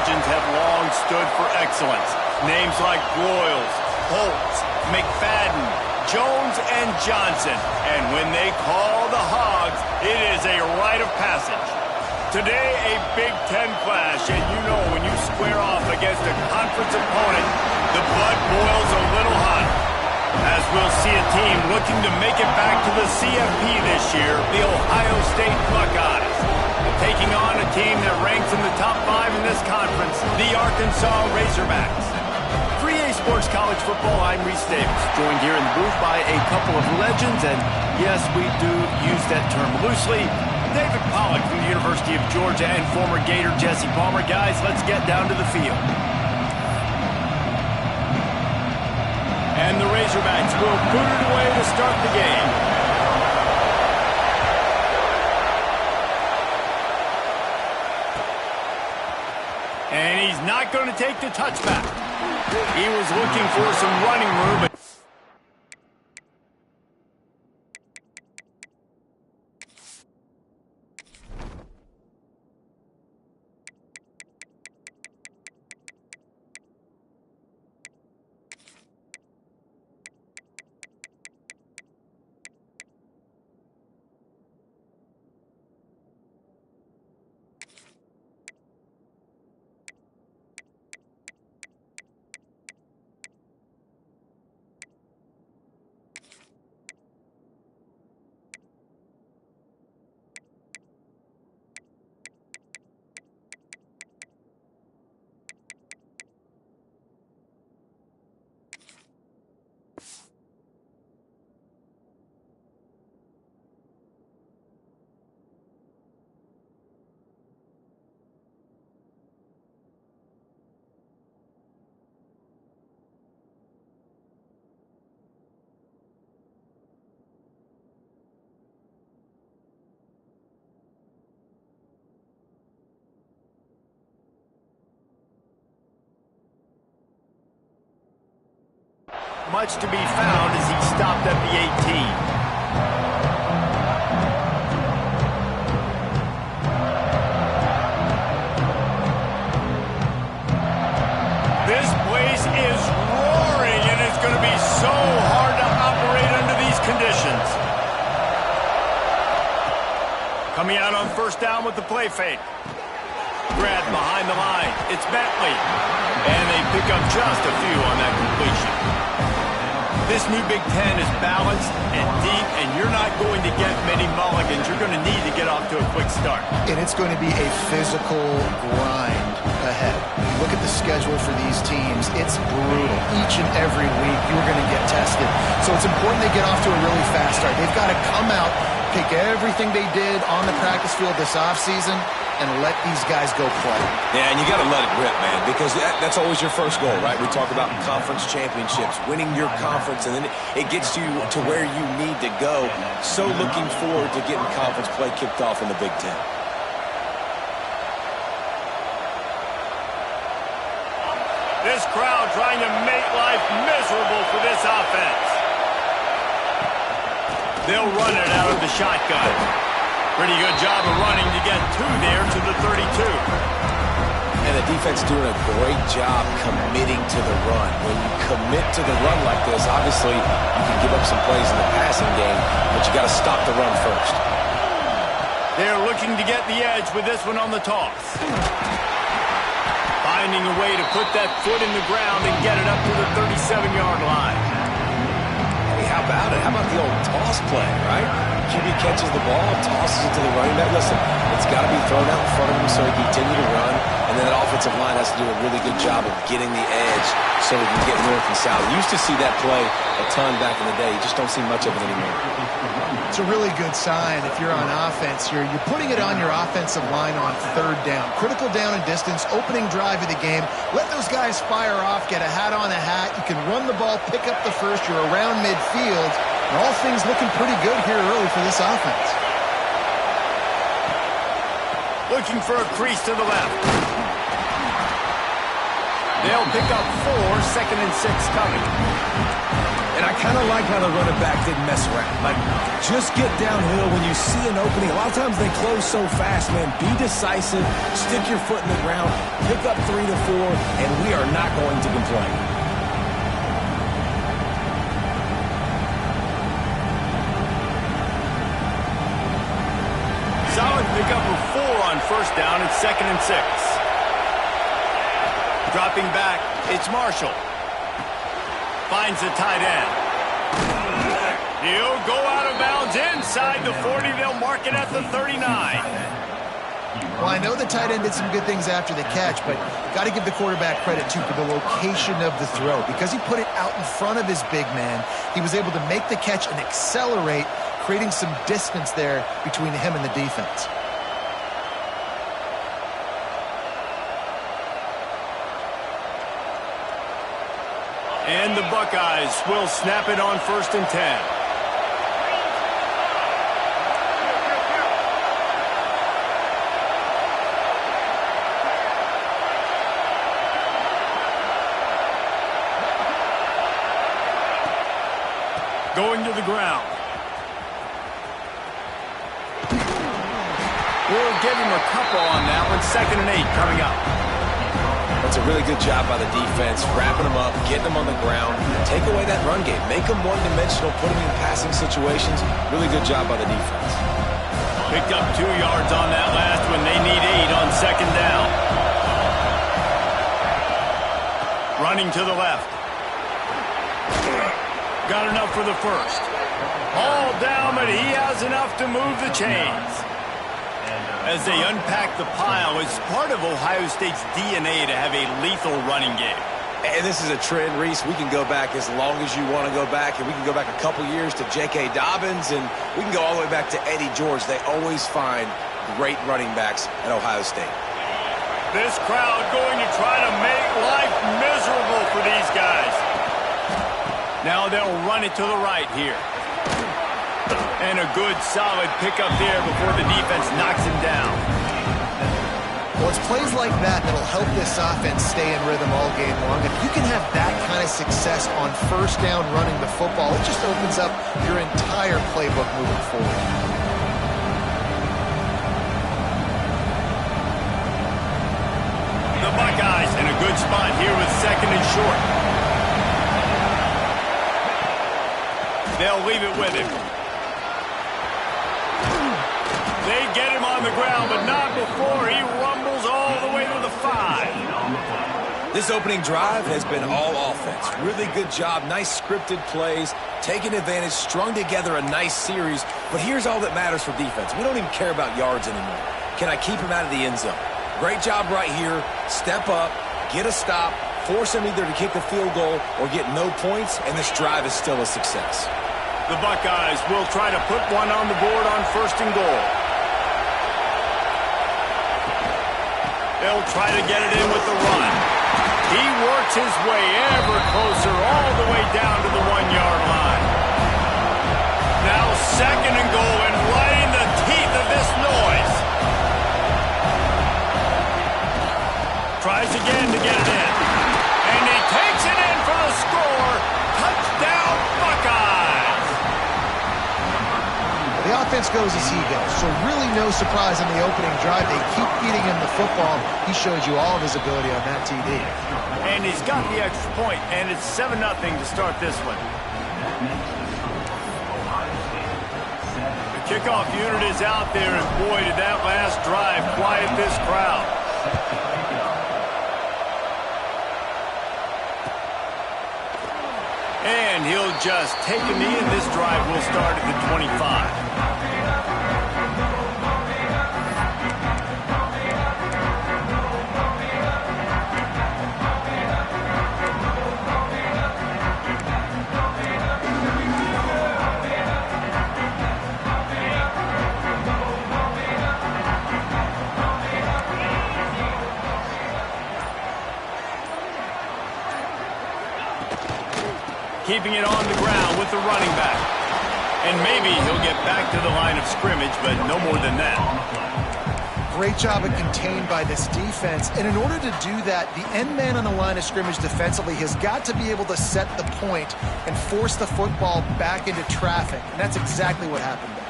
legends have long stood for excellence. Names like Broyles, Holtz, McFadden, Jones, and Johnson. And when they call the Hogs, it is a rite of passage. Today, a Big Ten clash, and you know when you square off against a conference opponent, the blood boils a little hot. As we'll see a team looking to make it back to the CFP this year, the Ohio State Buckeyes. Taking on a team that ranks in the top 5 in this conference, the Arkansas Razorbacks. 3A Sports College Football, I'm Reese Davis, joined here in the booth by a couple of legends, and yes, we do use that term loosely. David Pollack from the University of Georgia and former Gator Jesse Palmer. Guys, let's get down to the field. And the Razorbacks will boot it away to start the game. And he's not going to take the touchback. He was looking for some running room, but much to be found as he stopped at the 18. This place is roaring, and it's going to be so hard to operate under these conditions. Coming out on first down with the play fake. Grab behind the line. It's Bentley. And they pick up just a few on that completion. This new Big Ten is balanced and deep, and you're not going to get many mulligans. You're going to need to get off to a quick start. And it's going to be a physical grind ahead. Look at the schedule for these teams. It's brutal. Each and every week, you're going to get tested. So it's important they get off to a really fast start. They've got to come out, pick everything they did on the practice field this offseason, and let these guys go play. Yeah, and you got to let it rip, man, because that's always your first goal, right? We talk about conference championships, winning your conference, and then it gets you to where you need to go. So looking forward to getting conference play kicked off in the Big Ten. This crowd trying to make life miserable for this offense. They'll run it out of the shotgun. Pretty good job of running to get 2 there to the 32. And the defense doing a great job committing to the run. When you commit to the run like this, obviously you can give up some plays in the passing game, but you got to stop the run first. They're looking to get the edge with this one on the toss. Finding a way to put that foot in the ground and get it up to the 37-yard line. Hey, how about it? How about the old toss play, right? QB catches the ball, tosses it to the running back. Listen, it's got to be thrown out in front of him so he can continue to run. And then that offensive line has to do a really good job of getting the edge so he can get north and south. You used to see that play a ton back in the day. You just don't see much of it anymore. It's a really good sign if you're on offense. You're putting it on your offensive line on third down. Critical down and distance, opening drive of the game. Let those guys fire off, get a hat on a hat. You can run the ball, pick up the first. You're around midfield. And all things looking pretty good here early for this offense. Looking for a crease to the left. They'll pick up 4, 2nd and 6 coming. And I kind of like how the running back didn't mess around. Like, just get downhill when you see an opening. A lot of times they close so fast, man. Be decisive, stick your foot in the ground, pick up 3 to 4, and we are not going to complain. Solid pickup of 4 on first down and 2nd and 6. Dropping back, it's Marshall. Finds the tight end. He'll go out of bounds inside the 40. They'll mark it at the 39. Well, I know the tight end did some good things after the catch, but got to give the quarterback credit, too, for the location of the throw. Because he put it out in front of his big man, he was able to make the catch and accelerate, creating some distance there between him and the defense. And the Buckeyes will snap it on 1st and 10. Going to the ground. We'll give him a couple on that one. 2nd and 8 coming up. That's a really good job by the defense, wrapping them up, getting them on the ground, take away that run game, make them one-dimensional, put them in passing situations. Really good job by the defense. Picked up 2 yards on that last one. They need 8 on 2nd down. Running to the left. Got enough for the first. All down, but he has enough to move the chains. As they unpack the pile, it's part of Ohio State's DNA to have a lethal running game. And this is a trend, Reese. We can go back as long as you want to go back, and we can go back a couple years to J.K. Dobbins, and we can go all the way back to Eddie George. They always find great running backs at Ohio State. This crowd going to try to make life miserable for these guys. Now they'll run it to the right here. And a good, solid pickup there before the defense knocks him down. Well, it's plays like that that'll help this offense stay in rhythm all game long. If you can have that kind of success on first down running the football, it just opens up your entire playbook moving forward. The Buckeyes in a good spot here with 2nd and short. They'll leave it with him. They get him on the ground, but not before he rumbles all the way to the 5. This opening drive has been all offense. Really good job, nice scripted plays, taking advantage, strung together a nice series. But here's all that matters for defense. We don't even care about yards anymore. Can I keep him out of the end zone? Great job right here. Step up, get a stop, force him either to kick a field goal or get no points, and this drive is still a success. The Buckeyes will try to put one on the board on 1st and goal. They'll try to get it in with the run. He works his way ever closer all the way down to the 1-yard line. Now 2nd and goal and right in the teeth of this noise. Tries again to get it in. And he takes it in for the score. Touchdown, Buckeyes. The offense goes as he goes, so really no surprise in the opening drive. They keep feeding him the football. He showed you all of his ability on that TD. And he's got the extra point, and it's 7-0 to start this one. The kickoff unit is out there, and boy, did that last drive quiet this crowd. And he'll just take a knee, and this drive will start at the 25. Keeping it on the ground with the running back. And maybe he'll get back to the line of scrimmage, but no more than that. great job of contained by this defense. And in order to do that, the end man on the line of scrimmage defensively has got to be able to set the point and force the football back into traffic. And that's exactly what happened there.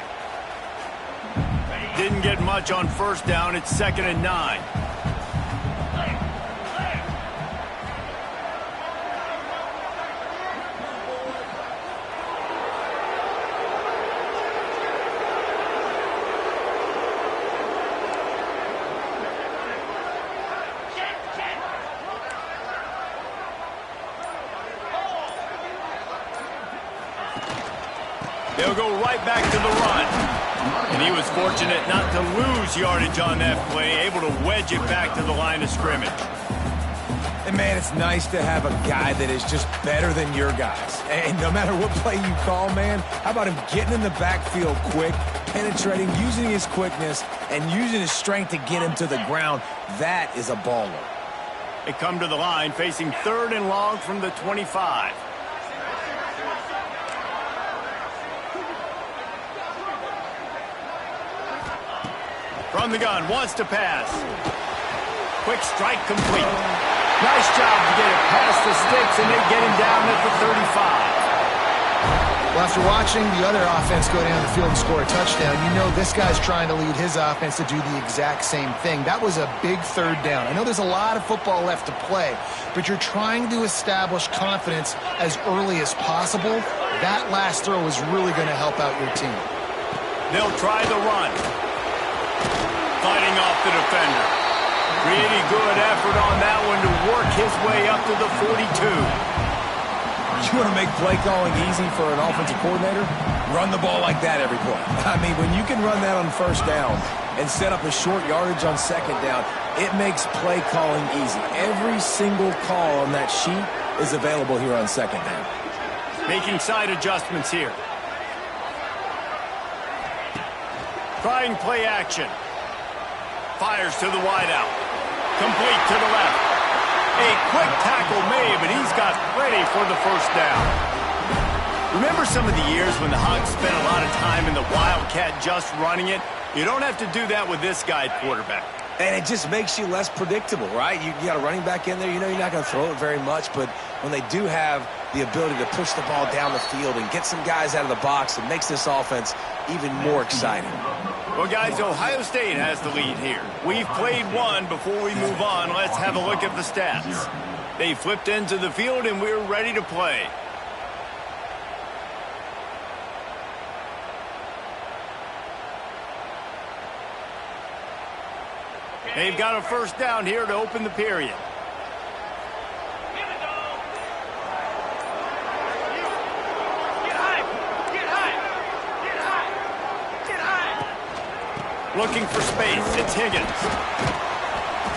Didn't get much on first down. It's 2nd and 9. They'll go right back to the run. And he was fortunate not to lose yardage on that play, able to wedge it back to the line of scrimmage. And, man, it's nice to have a guy that is just better than your guys. And no matter what play you call, man, how about him getting in the backfield quick, penetrating, using his quickness, and using his strength to get him to the ground? That is a baller. They come to the line facing 3rd and long from the 25. From the gun, wants to pass. Quick strike complete. Nice job to get it past the sticks, and they get him down at the 35. Well, after watching the other offense go down the field and score a touchdown, you know this guy's trying to lead his offense to do the exact same thing. That was a big 3rd down. I know there's a lot of football left to play, but you're trying to establish confidence as early as possible. That last throw is really going to help out your team. They'll try the run. Fighting off the defender. Really good effort on that one to work his way up to the 42. You want to make play calling easy for an offensive coordinator? Run the ball like that every play. I mean, when you can run that on first down and set up a short yardage on 2nd down, it makes play calling easy. Every single call on that sheet is available here on 2nd down. Making side adjustments here. Trying play action. Fires to the wideout. Complete to the left. A quick tackle made, but he's got ready for the first down. Remember some of the years when the Hogs spent a lot of time in the Wildcat just running it? You don't have to do that with this guy at quarterback. And it just makes you less predictable, right? You got a running back in there. You know you're not going to throw it very much, but when they do have the ability to push the ball down the field and get some guys out of the box, it makes this offense even more exciting. Well, guys, Ohio State has the lead here. We've played one. Before we move on, let's have a look at the stats. They flipped into the field, and we're ready to play. They've got a first down here to open the period. Looking for space, it's Higgins.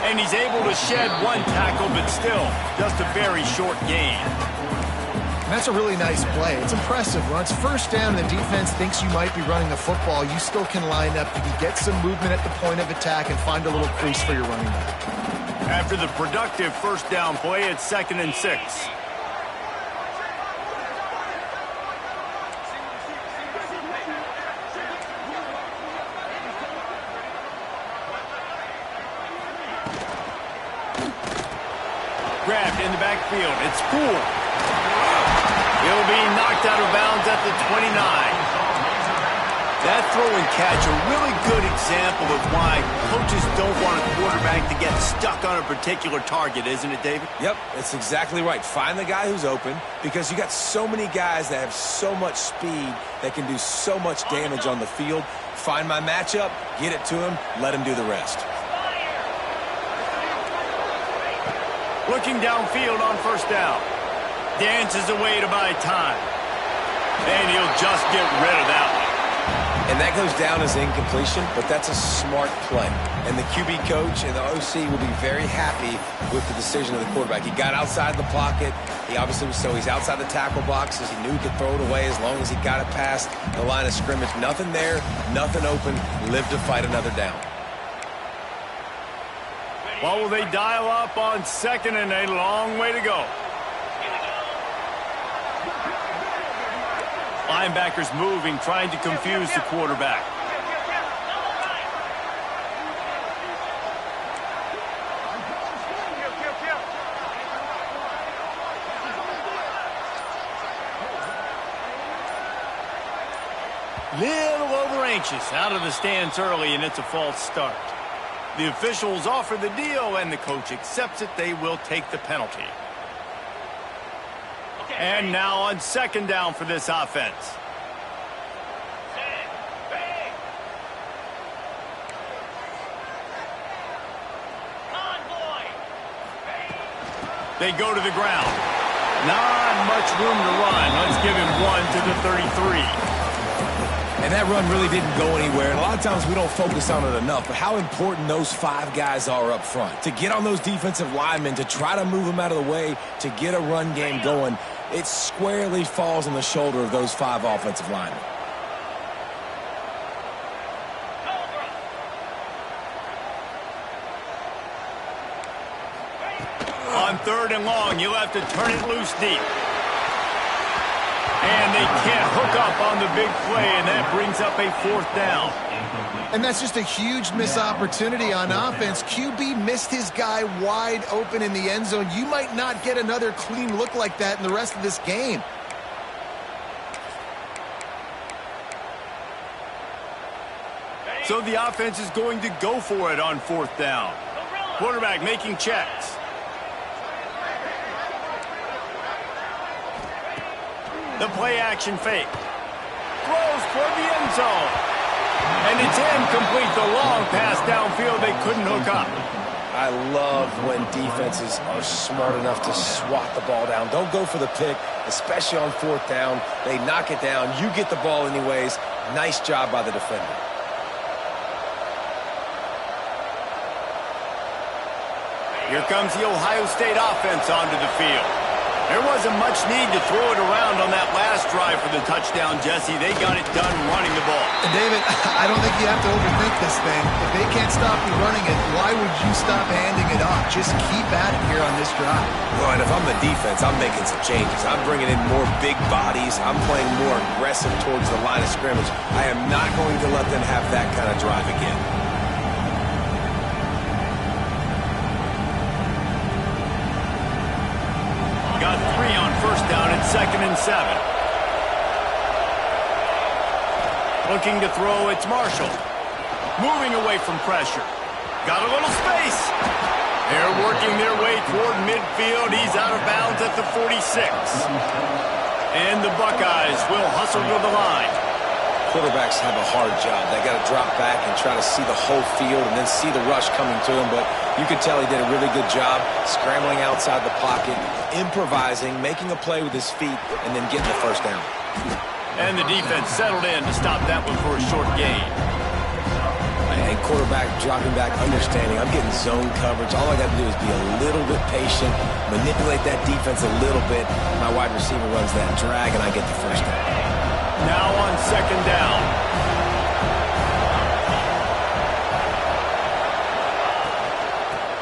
And he's able to shed one tackle, but still, just a very short gain. And that's a really nice play. It's impressive. When it's first down and the defense thinks you might be running the football, you still can line up. You can get some movement at the point of attack and find a little crease for your running back. After the productive first down play, it's 2nd and 6. Grabbed in the backfield. It's Poole. He'll be knocked out of bounds at the 29. That throw and catch, a really good example of why coaches don't want a quarterback to get stuck on a particular target, isn't it, David? Yep, that's exactly right. Find the guy who's open, because you got so many guys that have so much speed that can do so much damage on the field. Find my matchup, get it to him, let him do the rest. Looking downfield on first down. Dances away to buy time. And he'll just get rid of that one. And that goes down as incompletion, but that's a smart play. And the QB coach and the OC will be very happy with the decision of the quarterback. He got outside the pocket. He obviously was, so he's outside the tackle boxes. He knew he could throw it away as long as he got it past the line of scrimmage. Nothing there, nothing open. Live to fight another down. Well, will they dial up on 2nd and a long way to go? Linebackers moving, trying to confuse the quarterback. Little over anxious, out of the stands early, and it's a false start. The officials offer the deal, and the coach accepts it. They will take the penalty. And now on second down for this offense. They go to the ground. Not much room to run. Let's give him 1 to the 33. And that run really didn't go anywhere. And a lot of times we don't focus on it enough, but how important those 5 guys are up front. To get on those defensive linemen, to try to move them out of the way, to get a run game going, it squarely falls on the shoulder of those 5 offensive linemen. On 3rd and long, you'll have to turn it loose deep. And they can't hook up on the big play, and that brings up a 4th down. And that's just a huge missed opportunity on offense. QB missed his guy wide open in the end zone. You might not get another clean look like that in the rest of this game. So the offense is going to go for it on 4th down. Quarterback making checks. The play-action fake. Throws toward the end zone. And it's incomplete. The long pass downfield, they couldn't hook up. I love when defenses are smart enough to swat the ball down. Don't go for the pick, especially on 4th down. They knock it down. You get the ball anyways. Nice job by the defender. Here comes the Ohio State offense onto the field. There wasn't much need to throw it around on that last drive for the touchdown, Jesse. They got it done running the ball. And David, I don't think you have to overthink this thing. If they can't stop you running it, why would you stop handing it off? Just keep at it here on this drive. Well, and if I'm the defense, I'm making some changes. I'm bringing in more big bodies. I'm playing more aggressive towards the line of scrimmage. I am not going to let them have that kind of drive again. Got 3 on 1st down and 2nd and 7. Looking to throw, it's Marshall. Moving away from pressure. Got a little space. They're working their way toward midfield. He's out of bounds at the 46. And the Buckeyes will hustle to the line. Quarterbacks have a hard job. They got to drop back and try to see the whole field and then see the rush coming to him. But you could tell he did a really good job scrambling outside the pocket, improvising, making a play with his feet, and then getting the 1st down. And the defense settled in to stop that one for a short gain. And quarterback dropping back, understanding I'm getting zone coverage. All I got to do is be a little bit patient, manipulate that defense a little bit. My wide receiver runs that drag, and I get the 1st down. Now on 2nd down.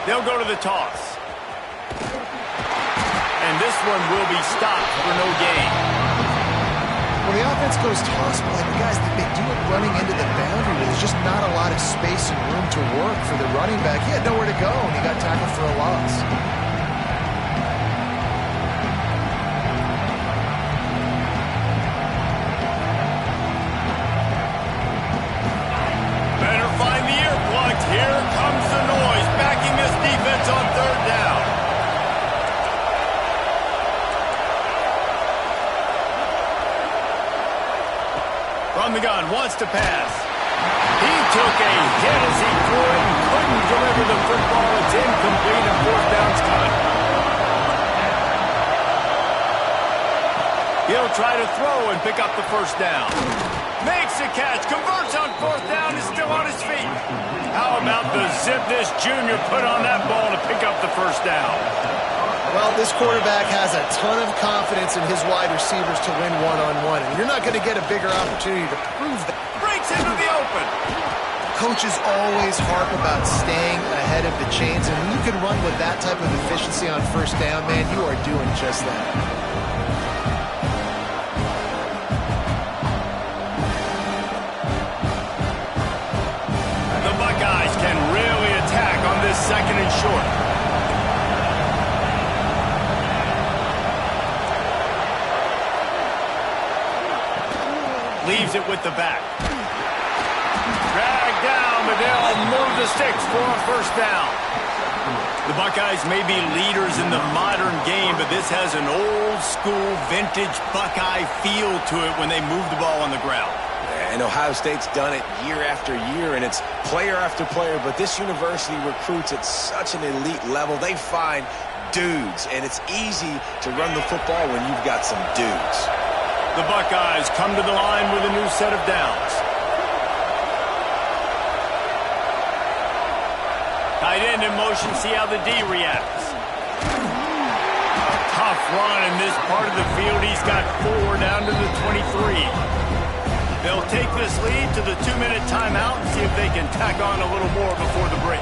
They'll go to the toss. And this one will be stopped for no gain. Well, the offense goes toss play, but guys, they do it running into the boundary. There's just not a lot of space and room to work for the running back. He had nowhere to go, and he got tackled for a loss. Here comes the noise, backing this defense on 3rd down. From the gun, wants to pass. He took a hit as he threw it and couldn't deliver the football. It's incomplete and 4th down's cut. He'll try to throw and pick up the 1st down. Makes a catch, converts on 4th down, is still on his feet. How about the zip this junior put on that ball to pick up the 1st down? Well, this quarterback has a ton of confidence in his wide receivers to win one-on-one, and you're not going to get a bigger opportunity to prove that. Breaks into the open. Coaches always harp about staying ahead of the chains, and when you can run with that type of efficiency on 1st down, man, you are doing just that. Can really attack on this 2nd and short. leaves it with the back. Dragged down, but they'll move the sticks for a first down. The Buckeyes may be leaders in the modern game, but this has an old-school, vintage Buckeye feel to it when they move the ball on the ground. And Ohio State's done it year after year, and it's player after player, but this university recruits at such an elite level. They find dudes, and it's easy to run the football when you've got some dudes. The Buckeyes come to the line with a new set of downs. Tight end in motion, see how the D reacts. Tough run in this part of the field. He's got 4 down to the 23. They'll take this lead to the 2-minute timeout and see if they can tack on a little more before the break.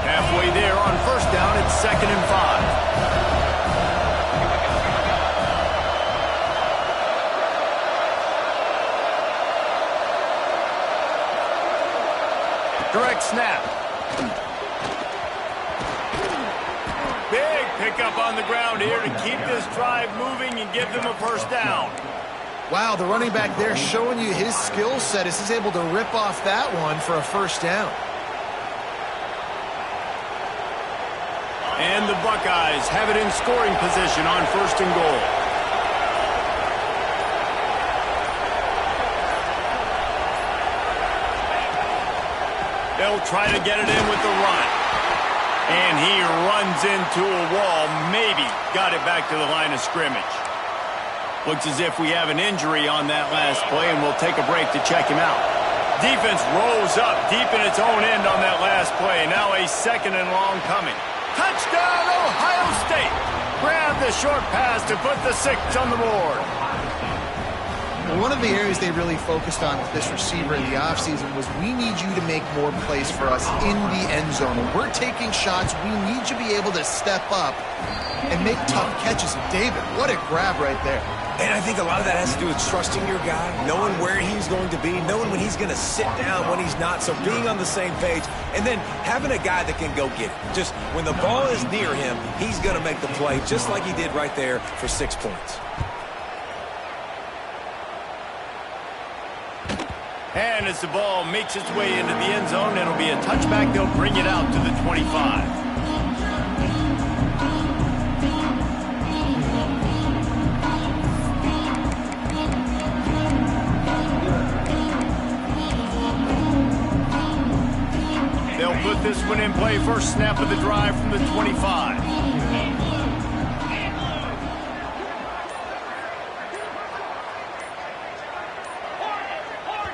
Halfway there on first down, it's 2nd and 5. Direct snap. Big pickup on the ground here to keep this drive moving and give them a first down. Wow, the running back there showing you his skill set as he's able to rip off that one for a first down. And the Buckeyes have it in scoring position on 1st and goal. They'll try to get it in with the run. And he runs into a wall, maybe got it back to the line of scrimmage. Looks as if we have an injury on that last play, and we'll take a break to check him out. Defense rose up deep in its own end on that last play. Now a 2nd and long coming. Touchdown, Ohio State! Grab the short pass to put the 6 on the board. One of the areas they really focused on with this receiver in the offseason was we need you to make more plays for us in the end zone. When we're taking shots, we need you to be able to step up and make tough catches. And David, what a grab right there. And I think a lot of that has to do with trusting your guy, knowing where he's going to be, knowing when he's going to sit down, when he's not, so being on the same page, and then having a guy that can go get it. Just when the ball is near him, he's going to make the play, just like he did right there for 6 points. And as the ball makes its way into the end zone, it'll be a touchback. They'll bring it out to the 25. They'll put this one in play. First snap of the drive from the 25.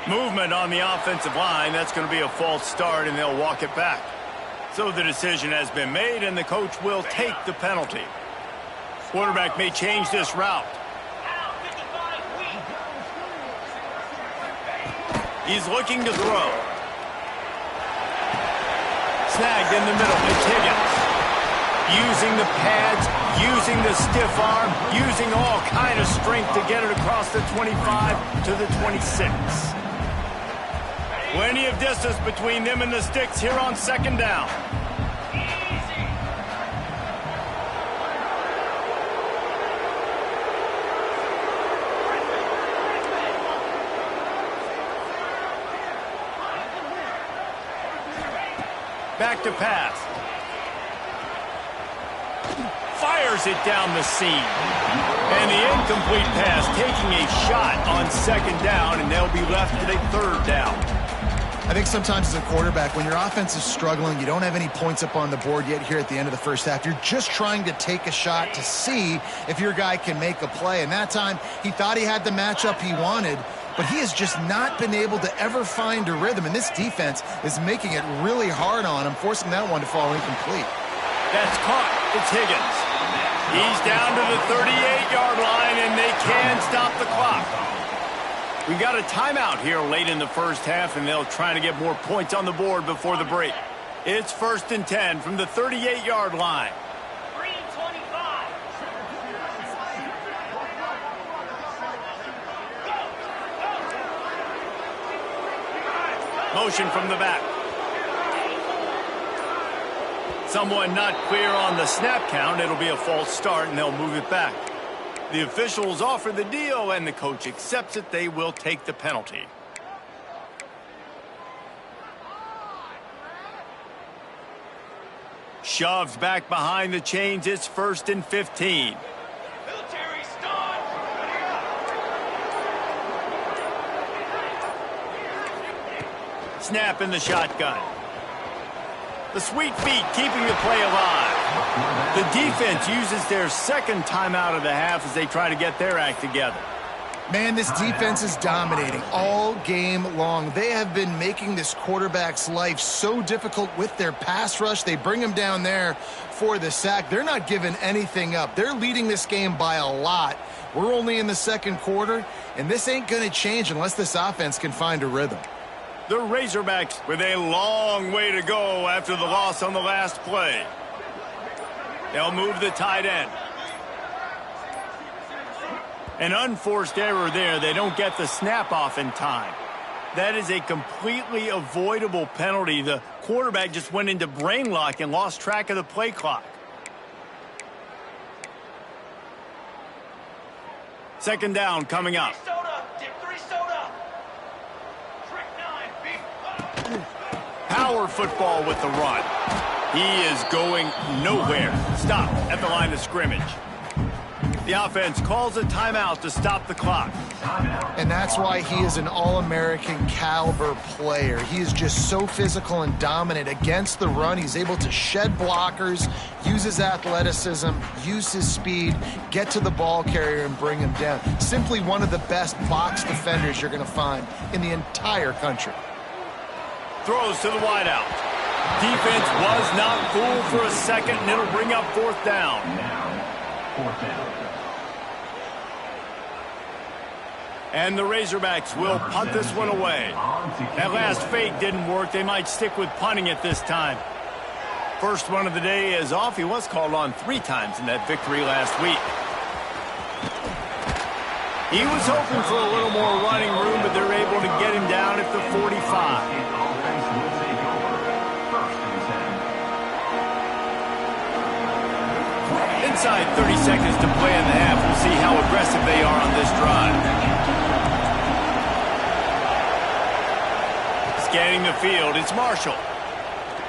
Movement on the offensive line. That's going to be a false start, and they'll walk it back. So the decision has been made, and the coach will take the penalty. Quarterback may change this route. He's looking to throw. Snagged in the middle. It's Higgins. Using the pads, using the stiff arm, using all kind of strength to get it across the 25 to the 26. Plenty of distance between them and the sticks here on 2nd down. Back to pass. Fires it down the seam. And the incomplete pass taking a shot on 2nd down, and they'll be left with a 3rd down. I think sometimes as a quarterback, when your offense is struggling, you don't have any points up on the board yet here at the end of the first half. You're just trying to take a shot to see if your guy can make a play. And that time, he thought he had the matchup he wanted, but he has just not been able to ever find a rhythm. And this defense is making it really hard on him, forcing that one to fall incomplete. That's caught. It's Higgins. He's down to the 38-yard line, and they can stop the clock. We got a timeout here late in the first half, and they'll try to get more points on the board before the break. It's 1st and 10 from the 38-yard line. Motion from the back. Someone not clear on the snap count. It'll be a false start, and they'll move it back. The officials offer the deal, and the coach accepts it. They will take the penalty. Shoves back behind the chains. It's 1st and 15. Snap in the shotgun. The sweet feet keeping the play alive. The defense uses their second timeout of the half as they try to get their act together. Man, this defense is dominating all game long. They have been making this quarterback's life so difficult with their pass rush. They bring him down there for the sack. They're not giving anything up. They're leading this game by a lot. We're only in the second quarter, and this ain't going to change unless this offense can find a rhythm. The Razorbacks with a long way to go after the loss on the last play. They'll move the tight end. An unforced error there. They don't get the snap off in time. That is a completely avoidable penalty. The quarterback just went into brain lock and lost track of the play clock. Second down coming up. Power football with the run. He is going nowhere. Stop at the line of scrimmage. The offense calls a timeout to stop the clock. And that's why he is an All-American caliber player. He is just so physical and dominant against the run. He's able to shed blockers, use his athleticism, use his speed, get to the ball carrier and bring him down. Simply one of the best box defenders you're going to find in the entire country. Throws to the wideout. Defense was not fooled for a second, and it'll bring up 4th down. Fourth down. And the Razorbacks will punt this one away. That last fake didn't work. They might stick with punting it this time. First one of the day is off. He was called on 3 times in that victory last week. He was hoping for a little more running room, but they're able to get him down at the 45. Inside 30 seconds to play in the half. We'll see how aggressive they are on this drive. Scanning the field, it's Marshall.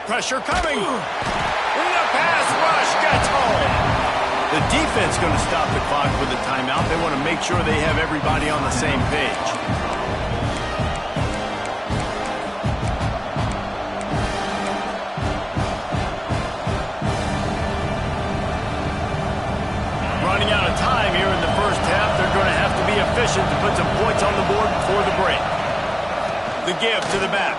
Pressure coming. And the pass rush gets home. The defense going to stop the clock with a timeout. They want to make sure they have everybody on the same page. Running out of time here in the first half. They're going to have to be efficient to put some points on the board before the break. The give to the back.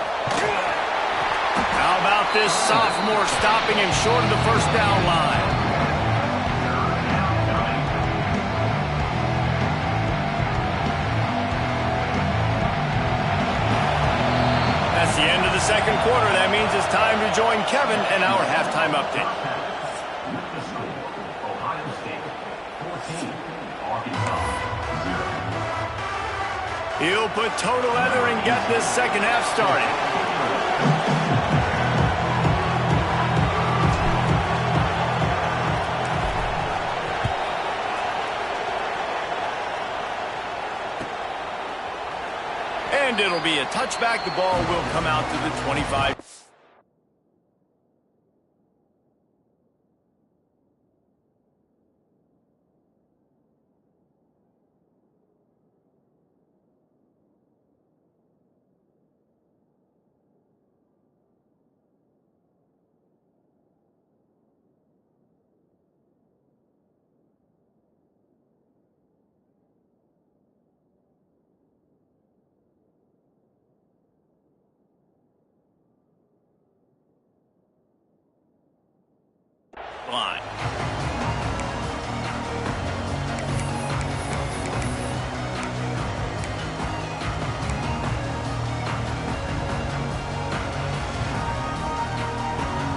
How about this sophomore stopping him short of the first down line? That's the end of the second quarter. That means it's time to join Kevin in our halftime update. He'll put toe to leather and get this second half started. And it'll be a touchback. The ball will come out to the 25. Line.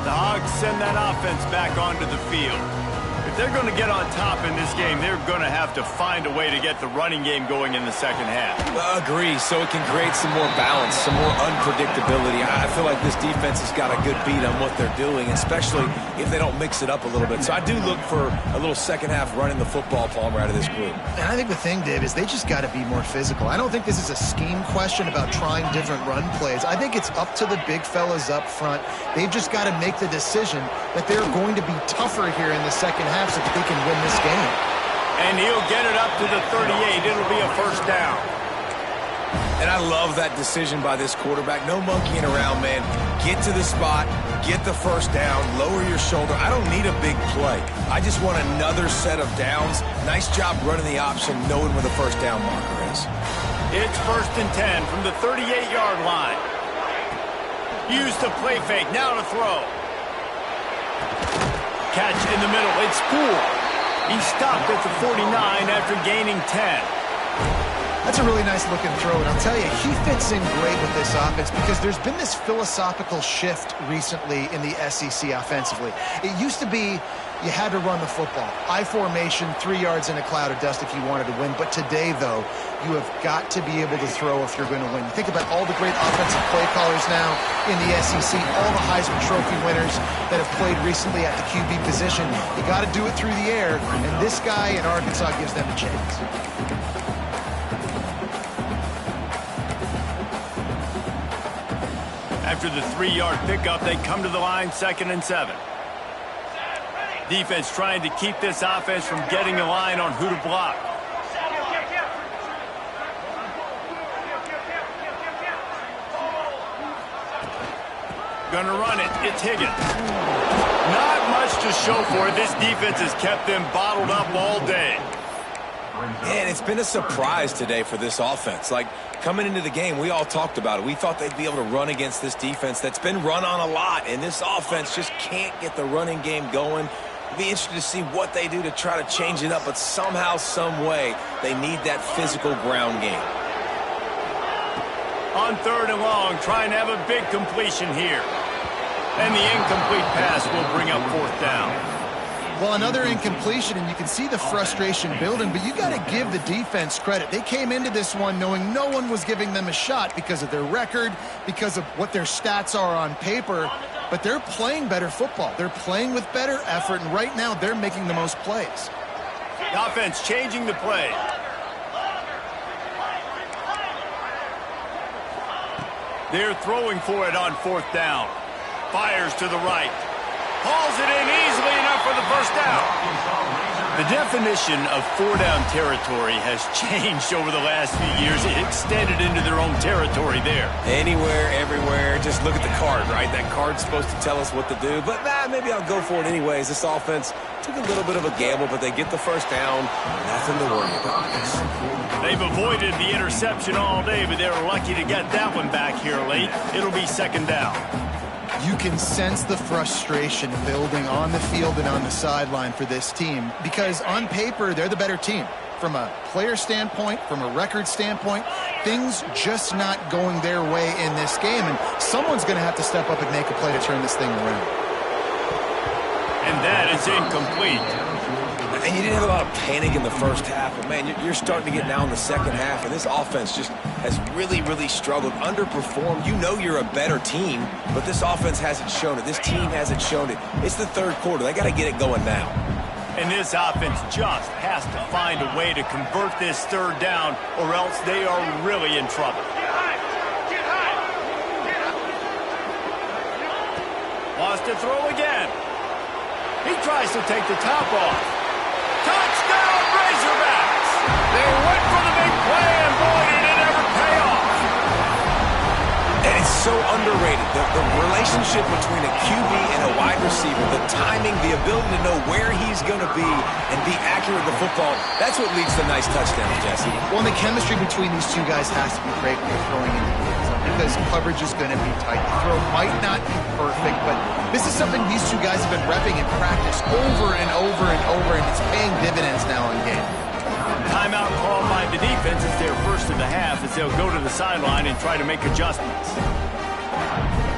The Hogs send that offense back onto the field. If they're going to get on top in this game, they're going to have to find a way to get the running game going in the second half. Agree, so it can create some more balance, some more unpredictability. I feel like this defense has got a good beat on what they're doing, especially if they don't mix it up a little bit. So I do look for a little second half running the football, Palmer, out of this group. And I think the thing, Dave, is they just got to be more physical. I don't think this is a scheme question about trying different run plays. I think it's up to the big fellas up front. They've just got to make the decision that they're going to be tougher here in the second half so that they can win this game. And he'll get it up to the 38. It'll be a first down. And I love that decision by this quarterback. No monkeying around, man. Get to the spot, get the first down, lower your shoulder. I don't need a big play. I just want another set of downs. Nice job running the option, knowing where the first down marker is. It's 1st and 10 from the 38-yard line. Use the play fake. Now to throw. Catch in the middle. It's Poole. He stopped at the 49 after gaining 10. That's a really nice looking throw, and I'll tell you, he fits in great with this offense because there's been this philosophical shift recently in the SEC offensively. It used to be you had to run the football. I formation, 3 yards in a cloud of dust if you wanted to win. But today, though, you have got to be able to throw if you're going to win. Think about all the great offensive play callers now in the SEC, all the Heisman Trophy winners that have played recently at the QB position. You got to do it through the air, and this guy in Arkansas gives them a chance. After the 3-yard pickup, they come to the line, 2nd and 7. Defense trying to keep this offense from getting a line on who to block. Gonna run it. It's Higgins. Not much to show for it. This defense has kept them bottled up all day. Man, it's been a surprise today for this offense. Like, coming into the game, we all talked about it. We thought they'd be able to run against this defense that's been run on a lot, and this offense just can't get the running game going. It'll be interesting to see what they do to try to change it up, but somehow, some way, they need that physical ground game. On 3rd and long, trying to have a big completion here. And the incomplete pass will bring up 4th down. Well, another incompletion, and you can see the frustration building, but you got to give the defense credit. They came into this one knowing no one was giving them a shot because of their record, because of what their stats are on paper, but they're playing better football. They're playing with better effort, and right now they're making the most plays. The offense changing the play. They're throwing for it on 4th down. Fires to the right. Hauls it in easily enough for the first down. The definition of 4-down territory has changed over the last few years. It extended into their own territory there. Anywhere, everywhere, just look at the card, right? That card's supposed to tell us what to do, but maybe I'll go for it anyways. This offense took a little bit of a gamble, but they get the first down. Nothing to worry about. They've avoided the interception all day, but they were lucky to get that one back here late. It'll be 2nd down. You can sense the frustration building on the field and on the sideline for this team because on paper, they're the better team. From a player standpoint, from a record standpoint, things just not going their way in this game, and someone's going to have to step up and make a play to turn this thing around. And that is incomplete. And you didn't have a lot of panic in the first half, but, man, you're starting to get now in the second half, and this offense just has really, really struggled, underperformed. You know you're a better team, but this offense hasn't shown it. This team hasn't shown it. It's the 3rd quarter. They got to get it going now. And this offense just has to find a way to convert this 3rd down, or else they are really in trouble. Wants to throw again. He tries to take the top off. Touchdown, Razorbacks! They went for the big play, and boy, did it ever pay off. And it's so underrated. The relationship between a QB and a wide receiver, the timing, the ability to know where he's going to be and be accurate with the football, that's what leads to nice touchdowns, Jesse. Well, and the chemistry between these two guys has to be great when they're throwing into the end zone because coverage is going to be tight. The throw might not be perfect, but this is something these two guys have been repping in practice over and over and over, and it's paying dividends now in game. Timeout called by the defense. It's their first of the half as they'll go to the sideline and try to make adjustments.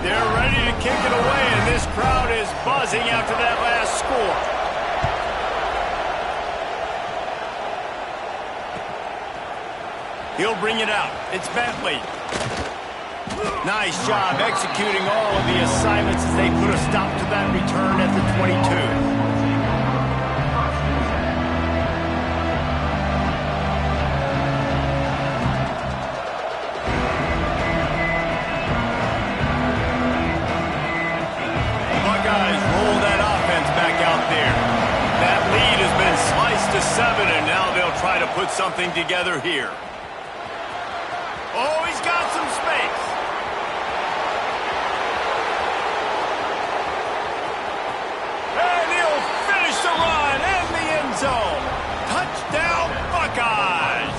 They're ready to kick it away, and this crowd is buzzing after that last score. He'll bring it out. It's Bentley. Nice job executing all of the assignments as they put a stop to that return at the 22. And now they'll try to put something together here. Oh, he's got some space. And he'll finish the run in the end zone. Touchdown, Buckeyes.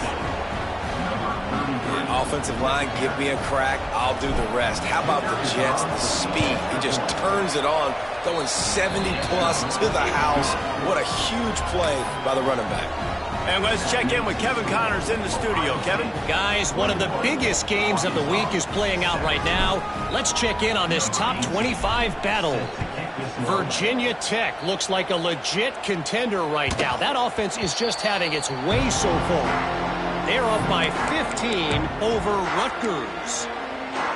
Yeah, offensive line, give me a crack. I'll do the rest. How about the Jets? The speed. He just turns it on, going 70-plus to the house. What a huge play by the running back. And let's check in with Kevin Connors in the studio. Kevin? Guys, one of the biggest games of the week is playing out right now. Let's check in on this top 25 battle. Virginia Tech looks like a legit contender right now. That offense is just having its way so far. They're up by 15 over Rutgers.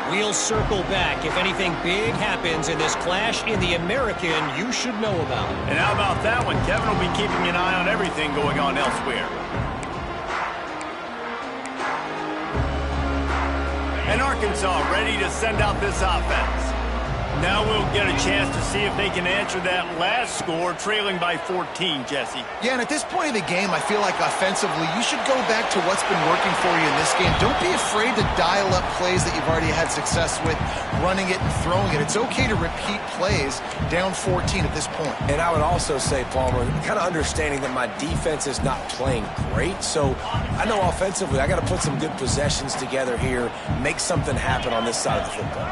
We'll circle back if anything big happens in this clash in the American you should know about. And how about that one? Kevin will be keeping an eye on everything going on elsewhere. And Arkansas ready to send out this offense. Now we'll get a chance to see if they can answer that last score, trailing by 14, Jesse. Yeah, and at this point of the game, I feel like offensively, you should go back to what's been working for you in this game. Don't be afraid to dial up plays that you've already had success with, running it and throwing it. It's okay to repeat plays down 14 at this point. And I would also say, Palmer, kind of understanding that my defense is not playing great. So I know offensively, I got to put some good possessions together here, make something happen on this side of the football.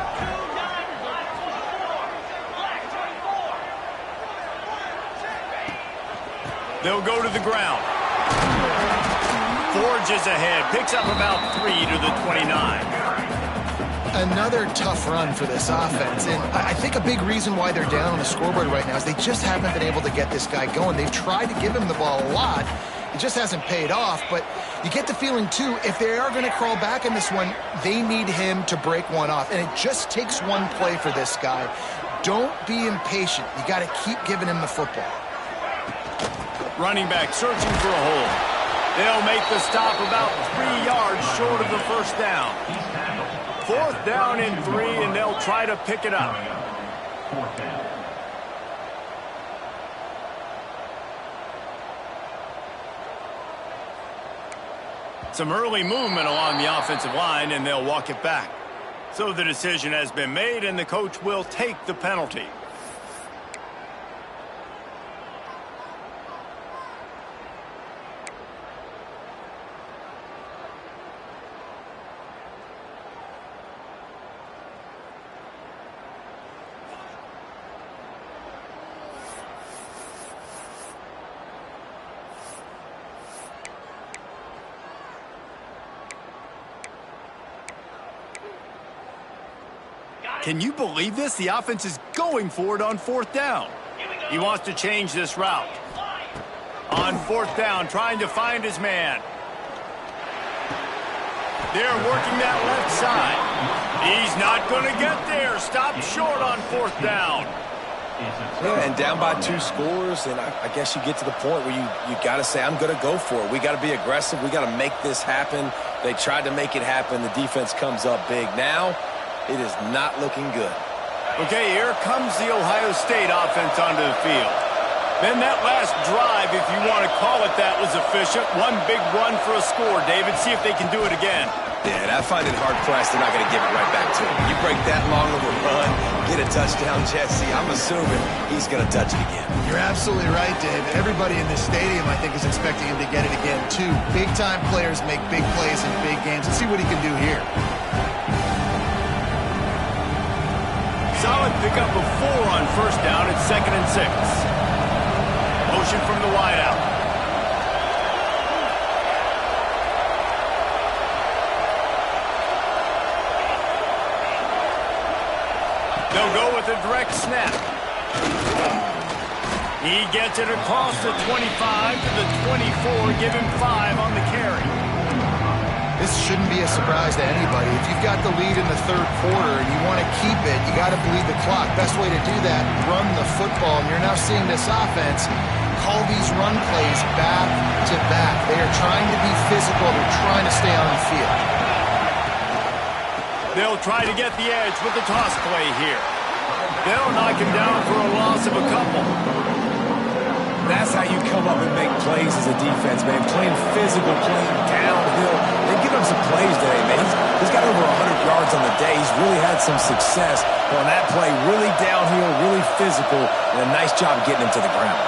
They'll go to the ground. Forges ahead. Picks up about 3 to the 29. Another tough run for this offense. And I think a big reason why they're down on the scoreboard right now is they just haven't been able to get this guy going. They've tried to give him the ball a lot. It just hasn't paid off. But you get the feeling, too, if they are going to crawl back in this one, they need him to break one off. And it just takes one play for this guy. Don't be impatient. You got to keep giving him the football. Running back searching for a hole. They'll make the stop about 3 yards short of the first down. 4th down and 3, and they'll try to pick it up. 4th down. Some early movement along the offensive line, and they'll walk it back. So the decision has been made, and the coach will take the penalty. Can you believe this? The offense is going for it on 4th down. He wants to change this route. On 4th down, trying to find his man. They're working that left side. He's not going to get there. Stop short on 4th down. Yeah, and down by 2 scores, and I guess you get to the point where you got to say, I'm going to go for it. We got to be aggressive. We got to make this happen. They tried to make it happen. The defense comes up big. Now, it is not looking good. Okay, here comes the Ohio State offense onto the field. Then that last drive, if you want to call it that, was efficient. One big run for a score, David. See if they can do it again. Yeah, and I find it hard-pressed they're not going to give it right back to him. You break that long of a run, get a touchdown, Jesse, I'm assuming he's going to touch it again. You're absolutely right, David. Everybody in this stadium, I think, is expecting him to get it again, too. Big-time players make big plays in big games. Let's see what he can do here. Solid pickup of 4 on 1st down. It's 2nd and 6. Motion from the wideout. They'll go with a direct snap. He gets it across the 25 to the 24. Give him 5 on the carry. This shouldn't be a surprise to anybody. If you've got the lead in the third quarter and you want to keep it, you got to bleed the clock. Best way to do that, run the football. And you're now seeing this offense call these run plays back to back. They are trying to be physical. They're trying to stay on the field. They'll try to get the edge with the toss play here. They'll knock him down for a loss of a couple. That's how you come up and make plays as a defense, man. Playing physical, playing downhill. They give him some plays today, man. He's got over 100 yards on the day. He's really had some success on that play. Really downhill, really physical, and a nice job getting him to the ground.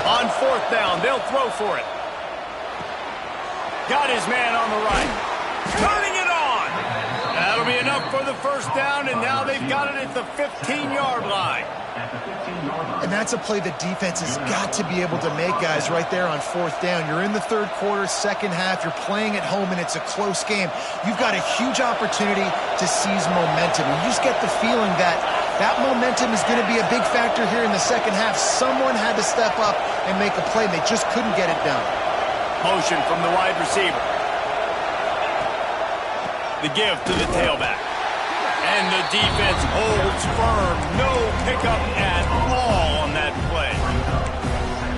On fourth down, they'll throw for it. Got his man on the right. Turning it on. That'll be enough for the first down, and now they've got it at the 15-yard line. And that's a play the defense has got to be able to make, guys, right there on fourth down. You're in the third quarter, second half. You're playing at home, and it's a close game. You've got a huge opportunity to seize momentum. You just get the feeling that that momentum is going to be a big factor here in the second half. Someone had to step up and make a play, and they just couldn't get it done. Motion from the wide receiver. The give to the tailback. And the defense holds firm. No pickup at all on that play.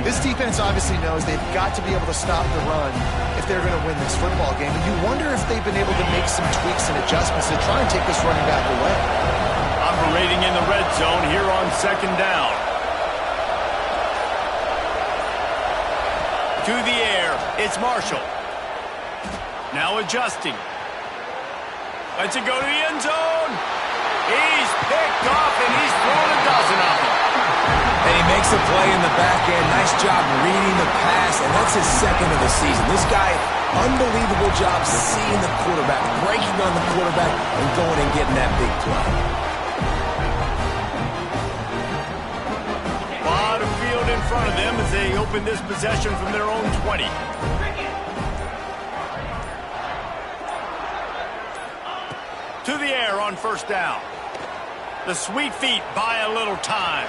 This defense obviously knows they've got to be able to stop the run if they're going to win this football game. And you wonder if they've been able to make some tweaks and adjustments to try and take this running back away. Operating in the red zone here on second down. To the air, it's Marshall. Now adjusting. Lets it go to the end zone. He's picked off, and he's thrown a dozen of them. And he makes a play in the back end. Nice job reading the pass, and that's his second of the season. This guy, unbelievable job seeing the quarterback, breaking on the quarterback, and going and getting that big play. A lot of field in front of them as they open this possession from their own 20. To the air on first down. The sweet feet buy a little time.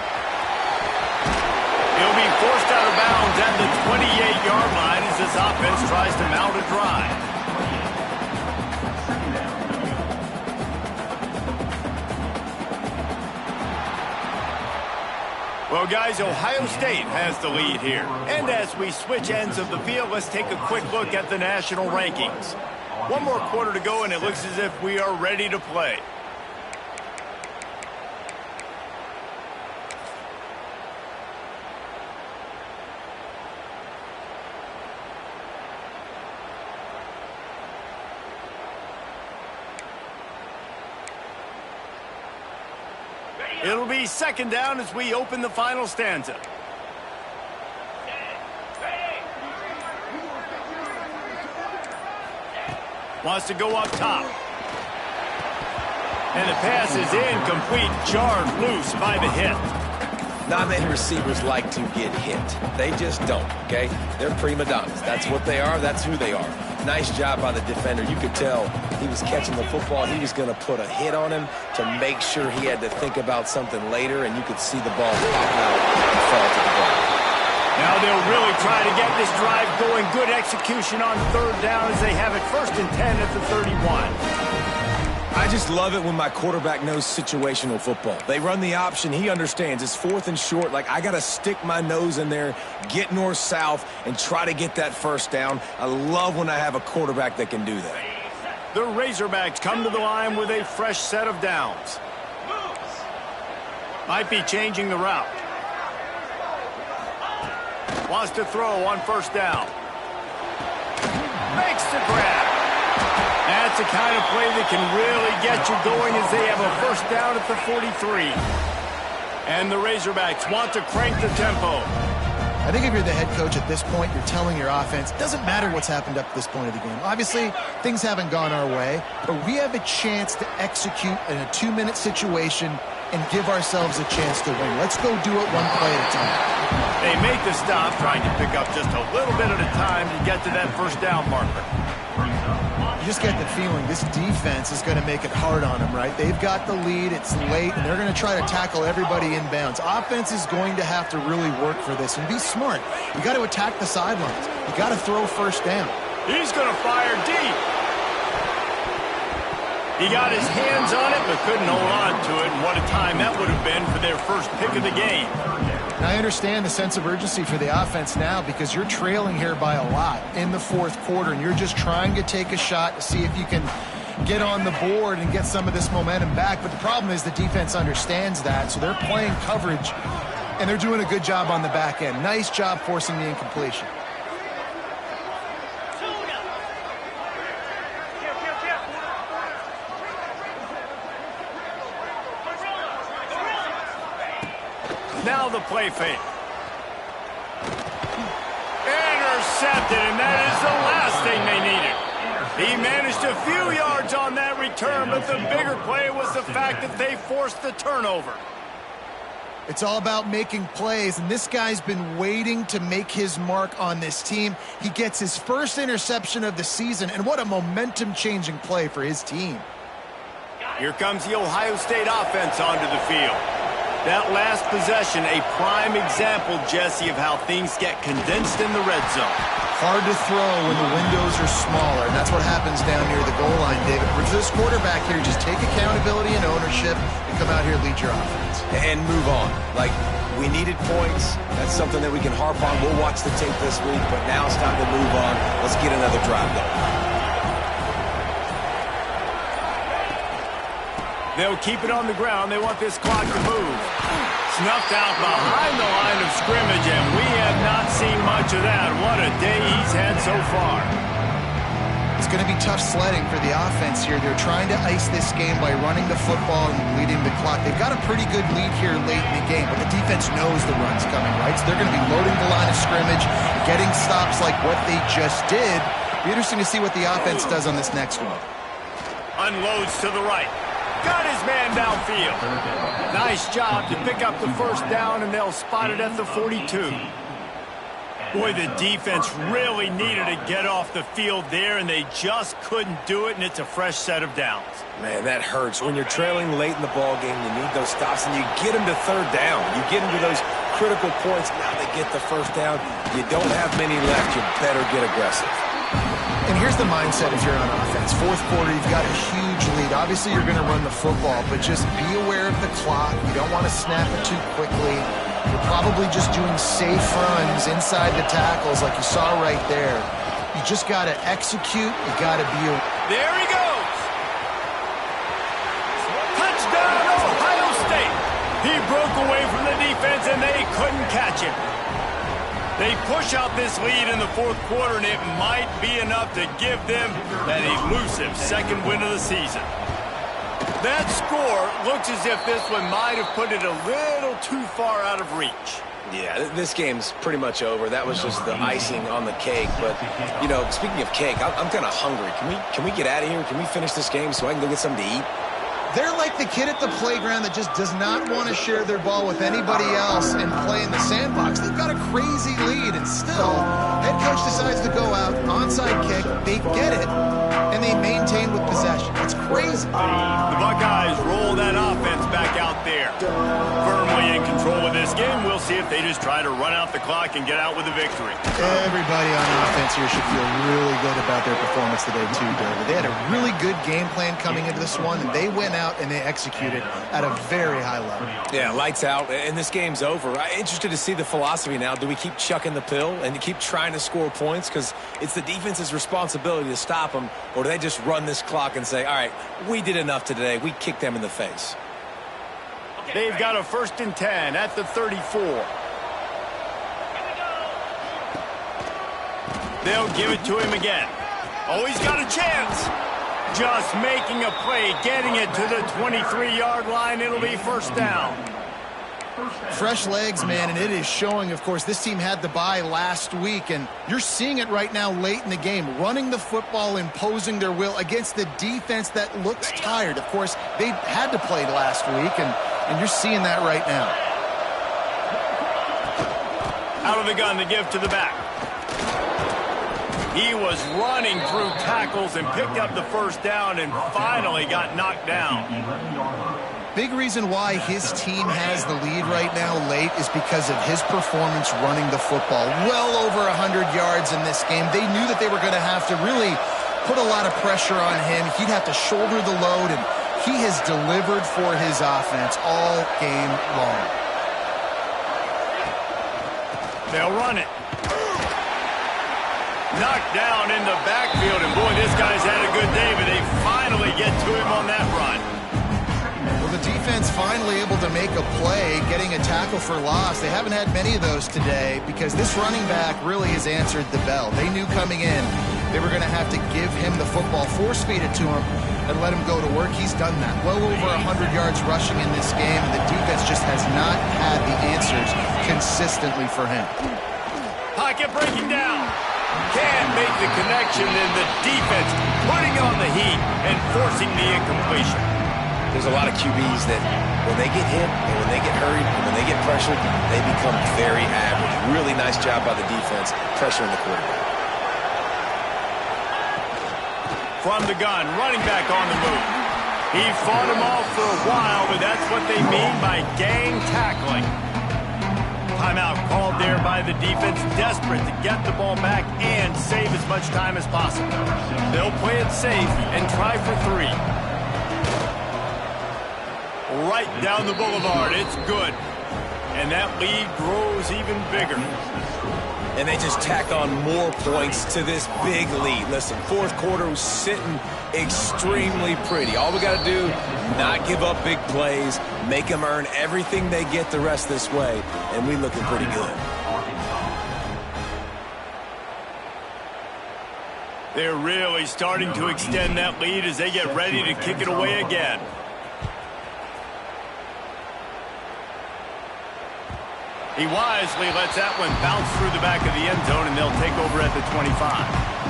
He'll be forced out of bounds at the 28-yard line as this offense tries to mount a drive. Well, guys, Ohio State has the lead here. And as we switch ends of the field, let's take a quick look at the national rankings. One more quarter to go, and it looks as if we are ready to play. It'll be second down as we open the final stanza. Wants to go up top. And the pass is incomplete, jarred loose by the hit. Not many receivers like to get hit. They just don't, okay? They're prima donnas. That's what they are. That's who they are. Nice job by the defender. You could tell he was catching the football. He was going to put a hit on him to make sure he had to think about something later, and you could see the ball pop out and fall to the ground. Now they'll really try to get this drive going. Good execution on third down as they have it 1st and 10 at the 31. I just love it when my quarterback knows situational football. They run the option. He understands. It's 4th and short. Like, I got to stick my nose in there, get north-south, and try to get that first down. I love when I have a quarterback that can do that. The Razorbacks come to the line with a fresh set of downs. Might be changing the route. Wants to throw on first down. Makes the grab. That's the kind of play that can really get you going as they have a first down at the 43. And the Razorbacks want to crank the tempo. I think if you're the head coach at this point, you're telling your offense, it doesn't matter what's happened up to this point of the game. Obviously, things haven't gone our way, but we have a chance to execute in a 2-minute situation and give ourselves a chance to win. Let's go do it one play at a time. They make the stop, trying to pick up just a little bit at a time to get to that first down marker. You just get the feeling this defense is going to make it hard on them, right? They've got the lead, it's late, and they're going to try to tackle everybody inbounds. Offense is going to have to really work for this and be smart. You got to attack the sidelines. You got to throw first down. He's going to fire deep. He got his hands on it, but couldn't hold on to it. And what a time that would have been for their first pick of the game. And I understand the sense of urgency for the offense now because you're trailing here by a lot in the fourth quarter, and you're just trying to take a shot to see if you can get on the board and get some of this momentum back. But the problem is the defense understands that, so they're playing coverage, and they're doing a good job on the back end. Nice job forcing the incompletion. Now the play fake. Intercepted, and that is the last thing they needed. He managed a few yards on that return, but the bigger play was the fact that they forced the turnover. It's all about making plays, and this guy's been waiting to make his mark on this team. He gets his first interception of the season, and what a momentum-changing play for his team. Here comes the Ohio State offense onto the field. That last possession, a prime example, Jesse, of how things get condensed in the red zone. Hard to throw when the windows are smaller, and that's what happens down near the goal line, David. For this quarterback here, just take accountability and ownership and come out here and lead your offense. And move on. Like, we needed points. That's something that we can harp on. We'll watch the tape this week, but now it's time to move on. Let's get another drive going. They'll keep it on the ground. They want this clock to move. Snuffed out behind the line of scrimmage, and we have not seen much of that. What a day he's had so far. It's going to be tough sledding for the offense here. They're trying to ice this game by running the football and leading the clock. They've got a pretty good lead here late in the game, but the defense knows the run's coming, right? So they're going to be loading the line of scrimmage, getting stops like what they just did. Be interesting to see what the offense does on this next one. Unloads to the right. Got his man downfield. Nice job to pick up the first down, and they'll spot it at the 42. Boy, the defense really needed to get off the field there, and they just couldn't do it, and it's a fresh set of downs. Man, that hurts. When you're trailing late in the ball game, you need those stops, and you get them to third down. You get them to those critical points. Now they get the first down. You don't have many left. You better get aggressive. And here's the mindset if you're on offense. Fourth quarter, you've got a huge lead. Obviously, you're going to run the football, but just be aware of the clock. You don't want to snap it too quickly. You're probably just doing safe runs inside the tackles like you saw right there. You just got to execute. You got to be a... There he goes. Touchdown, Ohio State. He broke away from the defense, and they couldn't catch him. They push out this lead in the fourth quarter, and it might be enough to give them that elusive second win of the season. That score looks as if this one might have put it a little too far out of reach. Yeah, this game's pretty much over. That was just the icing on the cake. But, you know, speaking of cake, I'm kind of hungry. Can we get out of here? Can we finish this game so I can go get something to eat? They're like the kid at the playground that just does not want to share their ball with anybody else and play in the sandbox. They've got a crazy lead, and still, head coach decides to go out, onside kick, they get it, and they maintain with possession. It's crazy. The Buckeyes roll that offense back out there. Firmly in control of this game. We'll see if they just try to run out the clock and get out with a victory. Everybody on offense here should feel really good about their performance today, too, David. They had a really good game plan coming into this one, and they went out and they executed at a very high level. Yeah, lights out, and this game's over. I'm interested to see the philosophy now. Do we keep chucking the pill and keep trying to score points because it's the defense's responsibility to stop them, or do they just run this clock and say, all right, we did enough today. We kicked them in the face. They've got a 1st and 10 at the 34. They'll give it to him again. Oh, he's got a chance. Just making a play, getting it to the 23-yard line. It'll be first down. Fresh legs, man, and it is showing, of course. This team had the bye last week, and you're seeing it right now late in the game, running the football, imposing their will against the defense that looks tired. Of course, they had to play last week, and you're seeing that right now. Out of the gun to give to the back. He was running through tackles and picked up the first down and finally got knocked down. Big reason why his team has the lead right now late is because of his performance running the football. Well over 100 yards in this game. They knew that they were going to have to really put a lot of pressure on him. He'd have to shoulder the load, and he has delivered for his offense all game long. They'll run it. Knocked down in the backfield, and boy, this guy's had a good day, but they finally get to him on that run. Well, the defense finally able to make a play, getting a tackle for loss. They haven't had many of those today because this running back really has answered the bell. They knew coming in they were going to have to give him the football, force-feed it to him, and let him go to work. He's done that. Well over 100 yards rushing in this game, and the defense just has not had the answers consistently for him. Pocket breaking down. Can't make the connection, and the defense putting on the heat and forcing the incompletion. There's a lot of QBs that when they get hit and when they get hurried and when they get pressured, they become very average. Really nice job by the defense pressuring the quarterback. From the gun, running back on the move. He fought him off for a while, but that's what they mean by gang tackling. Timeout called there by the defense, desperate to get the ball back and save as much time as possible. They'll play it safe and try for 3. Right down the boulevard, it's good. And that lead grows even bigger. And they just tack on more points to this big lead. Listen, fourth quarter was sitting extremely pretty. All we got to do, not give up big plays, make them earn everything they get the rest this way, and we looking pretty good. They're really starting to extend that lead as they get ready to kick it away again. He wisely lets that one bounce through the back of the end zone, and they'll take over at the 25.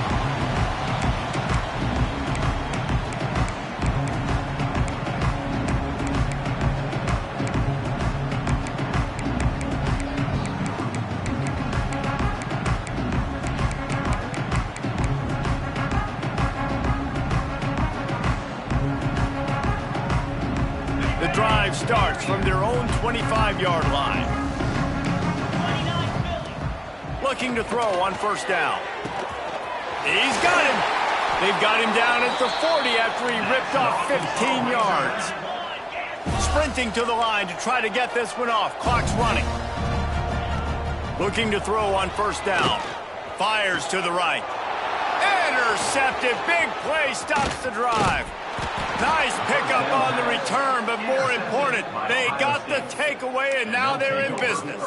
The drive starts from their own 25-yard line. Looking to throw on first down. He's got him. They've got him down at the 40 after he ripped off 15 yards. Sprinting to the line to try to get this one off. Clock's running. Looking to throw on first down. Fires to the right. Intercepted. Big play stops the drive. Nice pickup on the return, but more important, they got the takeaway, and now they're in business.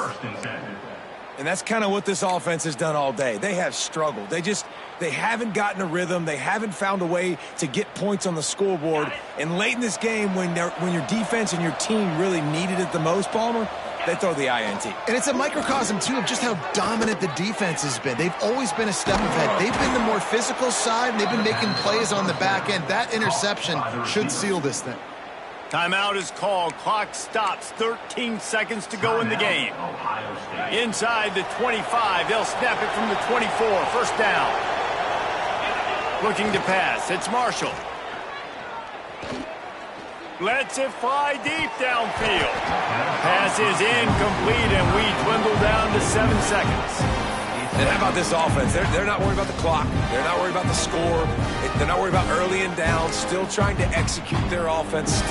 And that's kind of what this offense has done all day. They have struggled. They haven't gotten a rhythm. They haven't found a way to get points on the scoreboard. And late in this game, when your defense and your team really needed it the most, Palmer, they throw the INT. And it's a microcosm, too, of just how dominant the defense has been. They've always been a step ahead. They've been the more physical side, and they've been making plays on the back end. That interception should seal this thing. Timeout is called. Clock stops. 13 seconds to go in the game. Inside the 25. They'll snap it from the 24. First down. Looking to pass. It's Marshall. Lets it fly deep downfield. Pass is incomplete, and we dwindle down to 7 seconds. And how about this offense? They're not worried about the clock. They're not worried about the score. They're not worried about early and down. Still trying to execute their offense.